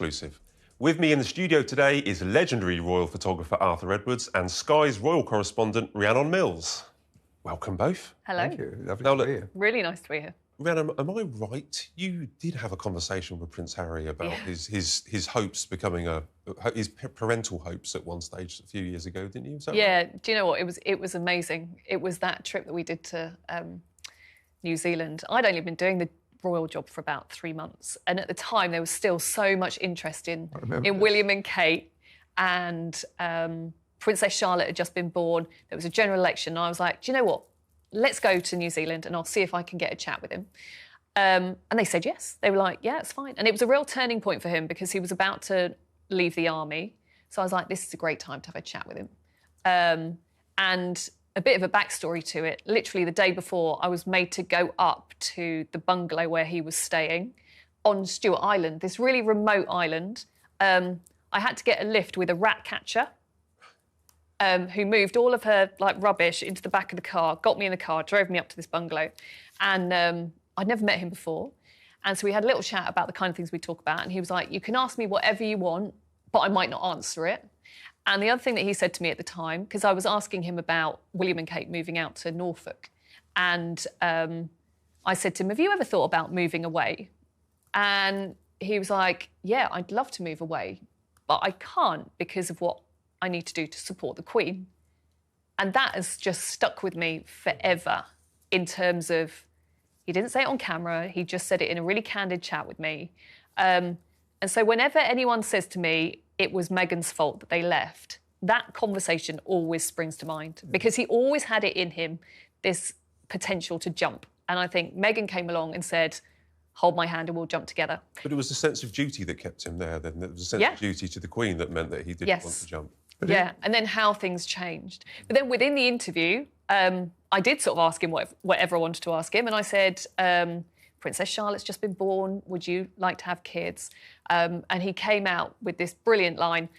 exclusive. With me in the studio today is legendary royal photographer Arthur Edwards and Sky's royal correspondent Rhiannon Mills. Welcome both. Hello. Thank you. Lovely to be here. Really nice to be here. Rhiannon, am I right? You did have a conversation with Prince Harry about his hopes becoming his parental hopes at one stage a few years ago, didn't you? Yeah. Do you know what? It was amazing. It was that trip that we did to New Zealand. I'd only been doing the royal job for about 3 months, and at the time there was still so much interest in William and Kate, and Princess Charlotte had just been born. There was a general election, and I was like, do you know what? Let's go to New Zealand and I'll see if I can get a chat with him. And they said yes. They were like, yeah, it's fine. And it was a real turning point for him because he was about to leave the army. So I was like, this is a great time to have a chat with him. And a bit of a backstory to it. Literally the day before, I was made to go up to the bungalow where he was staying on Stewart Island, this really remote island. I had to get a lift with a rat catcher who moved all of her rubbish into the back of the car, got me in the car, drove me up to this bungalow. And I'd never met him before. And so we had a little chat about the kind of things we talk about. And he was like, you can ask me whatever you want, but I might not answer it. And the other thing that he said to me at the time, because I was asking him about William and Kate moving out to Norfolk, and I said to him, have you ever thought about moving away? And he was like, yeah, I'd love to move away, but I can't because of what I need to do to support the Queen. And that has just stuck with me forever in terms of, he didn't say it on camera, he just said it in a really candid chat with me. And so whenever anyone says to me, it was Meghan's fault that they left, that conversation always springs to mind because he always had it in him, this potential to jump. And I think Meghan came along and said, hold my hand and we'll jump together. But it was a sense of duty that kept him there then. It was a sense of duty to the Queen that meant that he didn't want to jump. Yeah, and then how things changed. But then within the interview, I did sort of ask him whatever I wanted to ask him. And I said, Princess Charlotte's just been born. Would you like to have kids? And he came out with this brilliant line.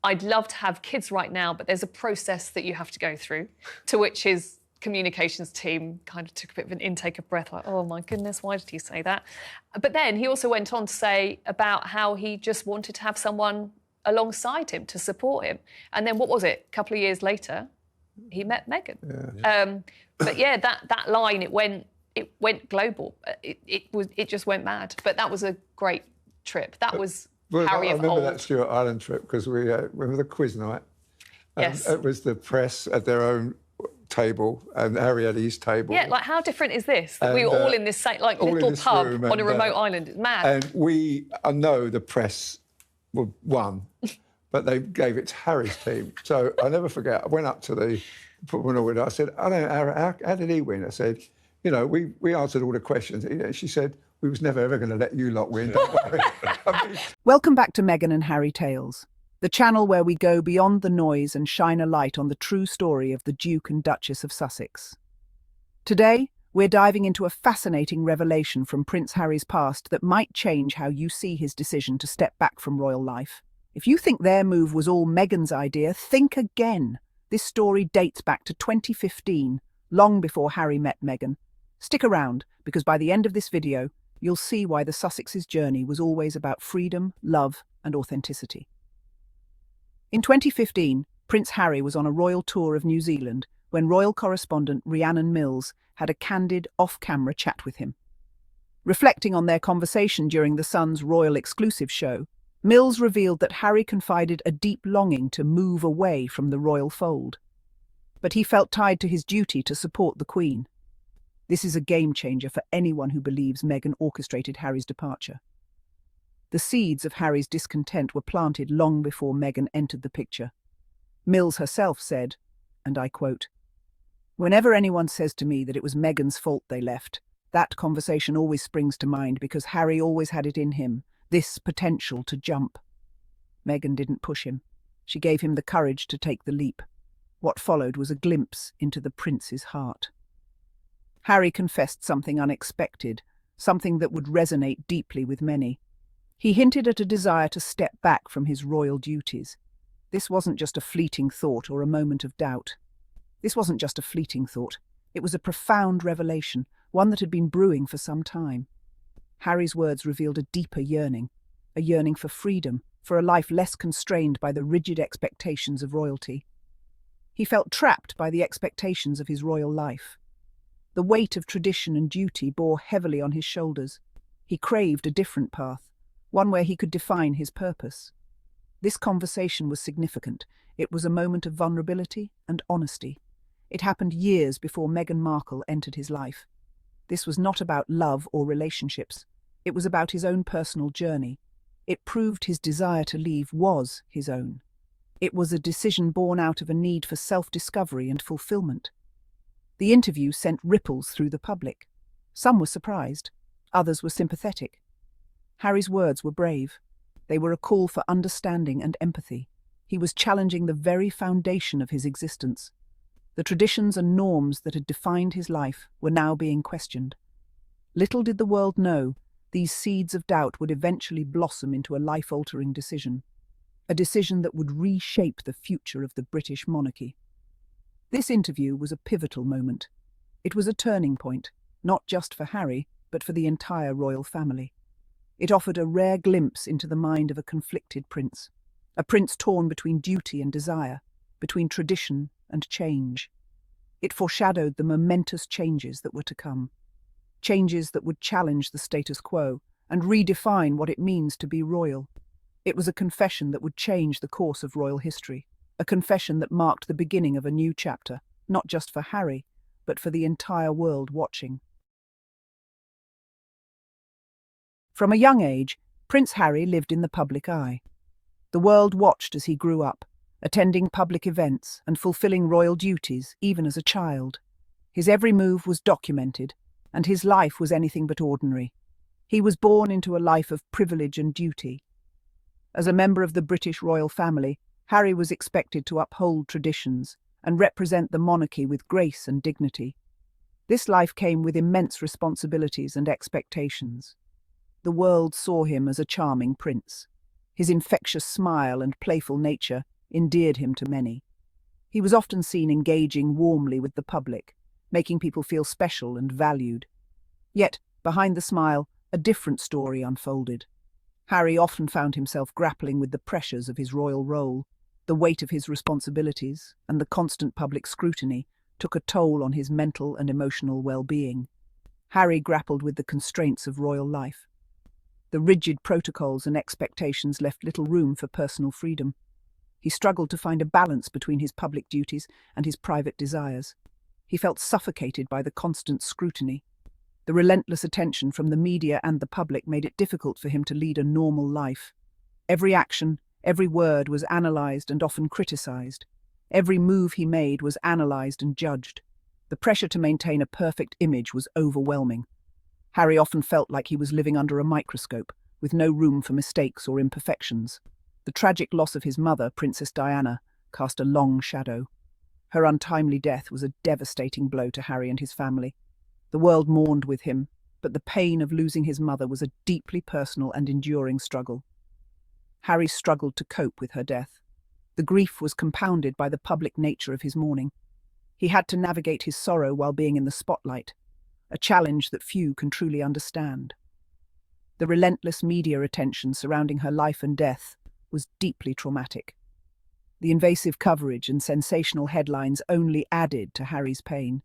I'd love to have kids right now, but there's a process that you have to go through, to which his communications team kind of took a bit of an intake of breath, like, oh, my goodness, why did he say that? But then he also went on to say about how he just wanted to have someone alongside him to support him. And then what was it? A couple of years later, he met Meghan. Yeah. But yeah, that line, it went global. It just went mad. But that was a great trip. That was Harry of old. I remember that Stewart Island trip because we remember the quiz night. Yes. It was the press at their own table and Harry had his table. Yeah, like how different is this? That we were all in this same, little pub on a remote island. It's mad. And I know the press won, but they gave it to Harry's team. So I never forget, I went up to the football window. I said, I don't know, how did he win? I said, you know, we answered all the questions. She said, we was never ever going to let you lot win, don't worry. Welcome back to Meghan and Harry Tales, the channel where we go beyond the noise and shine a light on the true story of the Duke and Duchess of Sussex. Today, we're diving into a fascinating revelation from Prince Harry's past that might change how you see his decision to step back from royal life. If you think their move was all Meghan's idea, think again. This story dates back to 2015, long before Harry met Meghan. Stick around, because by the end of this video, you'll see why the Sussexes' journey was always about freedom, love, and authenticity. In 2015, Prince Harry was on a royal tour of New Zealand when royal correspondent Rhiannon Mills had a candid, off-camera chat with him. Reflecting on their conversation during the Sun's royal exclusive show, Mills revealed that Harry confided a deep longing to move away from the royal fold. But he felt tied to his duty to support the Queen. This is a game-changer for anyone who believes Meghan orchestrated Harry's departure. The seeds of Harry's discontent were planted long before Meghan entered the picture. Mills herself said, and I quote, "Whenever anyone says to me that it was Meghan's fault they left, that conversation always springs to mind because Harry always had it in him, this potential to jump. Meghan didn't push him. She gave him the courage to take the leap. What followed was a glimpse into the prince's heart." Harry confessed something unexpected, something that would resonate deeply with many. He hinted at a desire to step back from his royal duties. This wasn't just a fleeting thought or a moment of doubt. This wasn't just a fleeting thought. It was a profound revelation, one that had been brewing for some time. Harry's words revealed a deeper yearning. a yearning for freedom, for a life less constrained by the rigid expectations of royalty. He felt trapped by the expectations of his royal life. The weight of tradition and duty bore heavily on his shoulders. He craved a different path, one where he could define his purpose. This conversation was significant. It was a moment of vulnerability and honesty. It happened years before Meghan Markle entered his life. This was not about love or relationships. It was about his own personal journey. It proved his desire to leave was his own. It was a decision born out of a need for self-discovery and fulfillment. The interview sent ripples through the public. Some were surprised, others were sympathetic. Harry's words were brave. They were a call for understanding and empathy. He was challenging the very foundation of his existence. The traditions and norms that had defined his life were now being questioned. Little did the world know, these seeds of doubt would eventually blossom into a life-altering decision. A decision that would reshape the future of the British monarchy. This interview was a pivotal moment. It was a turning point, not just for Harry, but for the entire royal family. It offered a rare glimpse into the mind of a conflicted prince, a prince torn between duty and desire, between tradition and change. It foreshadowed the momentous changes that were to come, changes that would challenge the status quo and redefine what it means to be royal. It was a confession that would change the course of royal history, a confession that marked the beginning of a new chapter, not just for Harry, but for the entire world watching. From a young age, Prince Harry lived in the public eye. The world watched as he grew up, attending public events and fulfilling royal duties even as a child. His every move was documented, and his life was anything but ordinary. He was born into a life of privilege and duty. As a member of the British royal family, Harry was expected to uphold traditions and represent the monarchy with grace and dignity. This life came with immense responsibilities and expectations. The world saw him as a charming prince. His infectious smile and playful nature endeared him to many. He was often seen engaging warmly with the public, making people feel special and valued. Yet, behind the smile, a different story unfolded. Harry often found himself grappling with the pressures of his royal role. The weight of his responsibilities and the constant public scrutiny took a toll on his mental and emotional well-being. Harry grappled with the constraints of royal life. The rigid protocols and expectations left little room for personal freedom. He struggled to find a balance between his public duties and his private desires. He felt suffocated by the constant scrutiny. The relentless attention from the media and the public made it difficult for him to lead a normal life. Every action, every word was analysed and often criticised. Every move he made was analysed and judged. The pressure to maintain a perfect image was overwhelming. Harry often felt like he was living under a microscope, with no room for mistakes or imperfections. The tragic loss of his mother, Princess Diana, cast a long shadow. Her untimely death was a devastating blow to Harry and his family. The world mourned with him, but the pain of losing his mother was a deeply personal and enduring struggle. Harry struggled to cope with her death. The grief was compounded by the public nature of his mourning. He had to navigate his sorrow while being in the spotlight, a challenge that few can truly understand. The relentless media attention surrounding her life and death was deeply traumatic. The invasive coverage and sensational headlines only added to Harry's pain.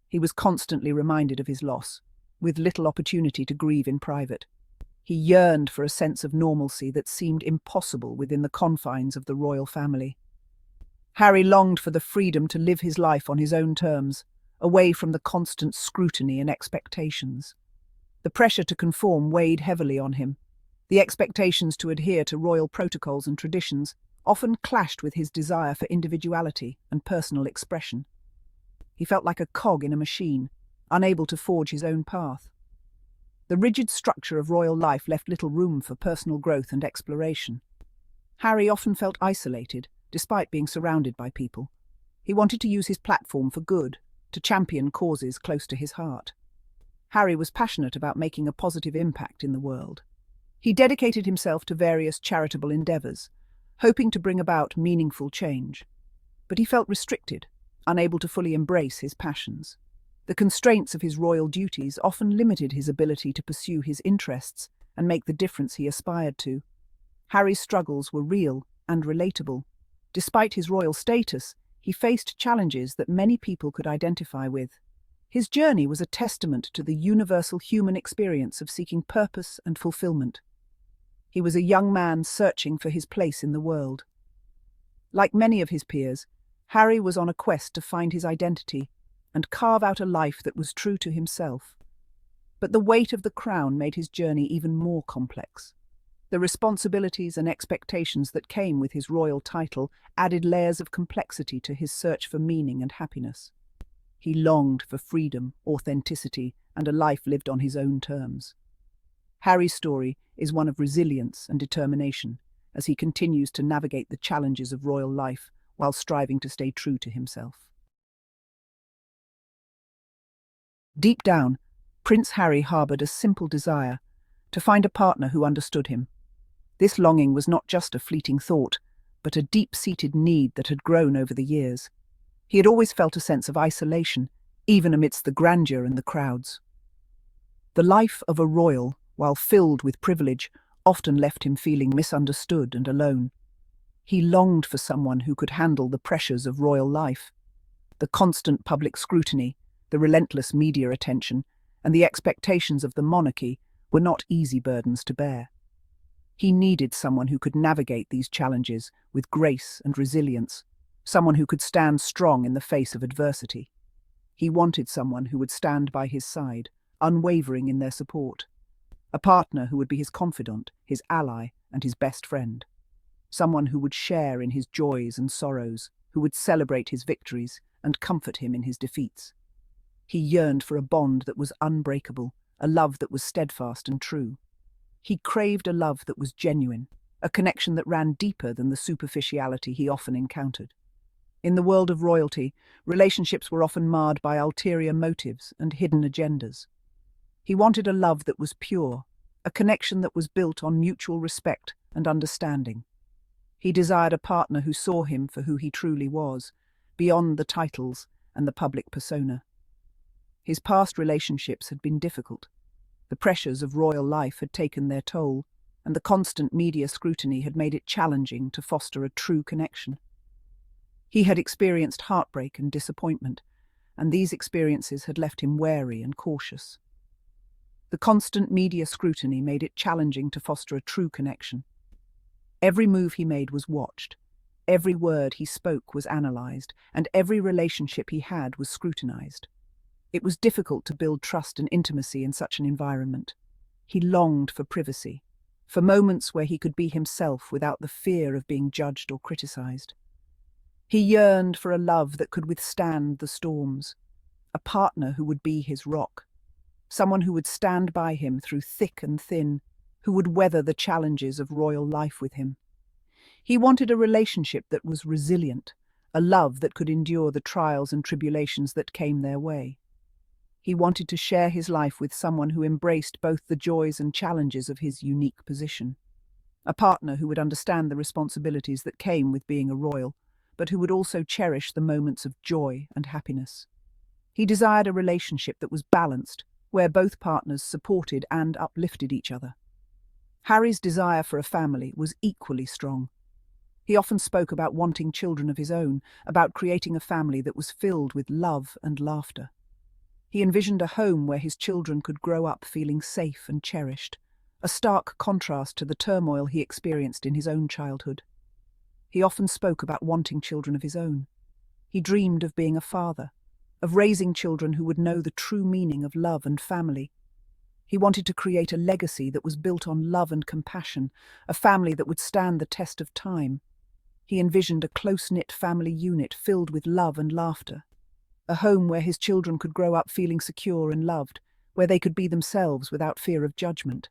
He was constantly reminded of his loss, with little opportunity to grieve in private. He yearned for a sense of normalcy that seemed impossible within the confines of the royal family. Harry longed for the freedom to live his life on his own terms, away from the constant scrutiny and expectations. The pressure to conform weighed heavily on him. The expectations to adhere to royal protocols and traditions often clashed with his desire for individuality and personal expression. He felt like a cog in a machine, unable to forge his own path. The rigid structure of royal life left little room for personal growth and exploration. Harry often felt isolated, despite being surrounded by people. He wanted to use his platform for good, to champion causes close to his heart. Harry was passionate about making a positive impact in the world. He dedicated himself to various charitable endeavours, hoping to bring about meaningful change. But he felt restricted, unable to fully embrace his passions. The constraints of his royal duties often limited his ability to pursue his interests and make the difference he aspired to. Harry's struggles were real and relatable. Despite his royal status, he faced challenges that many people could identify with. His journey was a testament to the universal human experience of seeking purpose and fulfillment. He was a young man searching for his place in the world. Like many of his peers, Harry was on a quest to find his identity and carve out a life that was true to himself. But the weight of the crown made his journey even more complex. The responsibilities and expectations that came with his royal title added layers of complexity to his search for meaning and happiness. He longed for freedom, authenticity, and a life lived on his own terms. Harry's story is one of resilience and determination as he continues to navigate the challenges of royal life while striving to stay true to himself. Deep down, Prince Harry harboured a simple desire: to find a partner who understood him. This longing was not just a fleeting thought, but a deep-seated need that had grown over the years. He had always felt a sense of isolation, even amidst the grandeur and the crowds. The life of a royal, while filled with privilege, often left him feeling misunderstood and alone. He longed for someone who could handle the pressures of royal life. The constant public scrutiny, the relentless media attention, and the expectations of the monarchy were not easy burdens to bear. He needed someone who could navigate these challenges with grace and resilience, someone who could stand strong in the face of adversity. He wanted someone who would stand by his side, unwavering in their support. A partner who would be his confidant, his ally, and his best friend. Someone who would share in his joys and sorrows, who would celebrate his victories and comfort him in his defeats. He yearned for a bond that was unbreakable, a love that was steadfast and true. He craved a love that was genuine, a connection that ran deeper than the superficiality he often encountered. In the world of royalty, relationships were often marred by ulterior motives and hidden agendas. He wanted a love that was pure, a connection that was built on mutual respect and understanding. He desired a partner who saw him for who he truly was, beyond the titles and the public persona. His past relationships had been difficult. The pressures of royal life had taken their toll, and the constant media scrutiny had made it challenging to foster a true connection. He had experienced heartbreak and disappointment, and these experiences had left him wary and cautious. The constant media scrutiny made it challenging to foster a true connection. Every move he made was watched, every word he spoke was analysed, and every relationship he had was scrutinised. It was difficult to build trust and intimacy in such an environment. He longed for privacy, for moments where he could be himself without the fear of being judged or criticised. He yearned for a love that could withstand the storms, a partner who would be his rock, someone who would stand by him through thick and thin, who would weather the challenges of royal life with him. He wanted a relationship that was resilient, a love that could endure the trials and tribulations that came their way. He wanted to share his life with someone who embraced both the joys and challenges of his unique position. A partner who would understand the responsibilities that came with being a royal, but who would also cherish the moments of joy and happiness. He desired a relationship that was balanced, where both partners supported and uplifted each other. Harry's desire for a family was equally strong. He often spoke about wanting children of his own, about creating a family that was filled with love and laughter. He envisioned a home where his children could grow up feeling safe and cherished, a stark contrast to the turmoil he experienced in his own childhood. He often spoke about wanting children of his own. He dreamed of being a father, of raising children who would know the true meaning of love and family. He wanted to create a legacy that was built on love and compassion, a family that would stand the test of time. He envisioned a close-knit family unit filled with love and laughter, a home where his children could grow up feeling secure and loved, where they could be themselves without fear of judgment.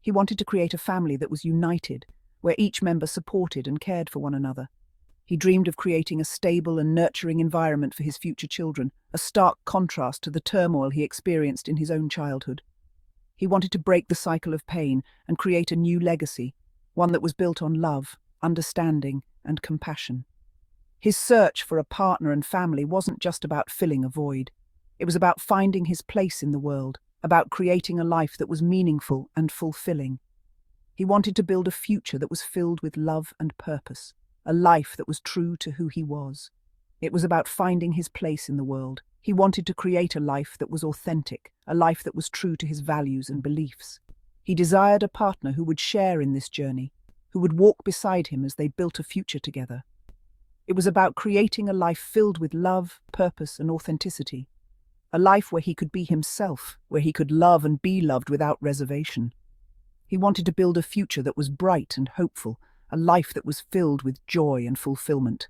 He wanted to create a family that was united, where each member supported and cared for one another. He dreamed of creating a stable and nurturing environment for his future children, a stark contrast to the turmoil he experienced in his own childhood. He wanted to break the cycle of pain and create a new legacy, one that was built on love, understanding, and compassion. His search for a partner and family wasn't just about filling a void. It was about finding his place in the world, about creating a life that was meaningful and fulfilling. He wanted to build a future that was filled with love and purpose, a life that was true to who he was. It was about finding his place in the world. He wanted to create a life that was authentic, a life that was true to his values and beliefs. He desired a partner who would share in this journey, who would walk beside him as they built a future together. It was about creating a life filled with love, purpose, and authenticity. A life where he could be himself, where he could love and be loved without reservation. He wanted to build a future that was bright and hopeful, a life that was filled with joy and fulfillment.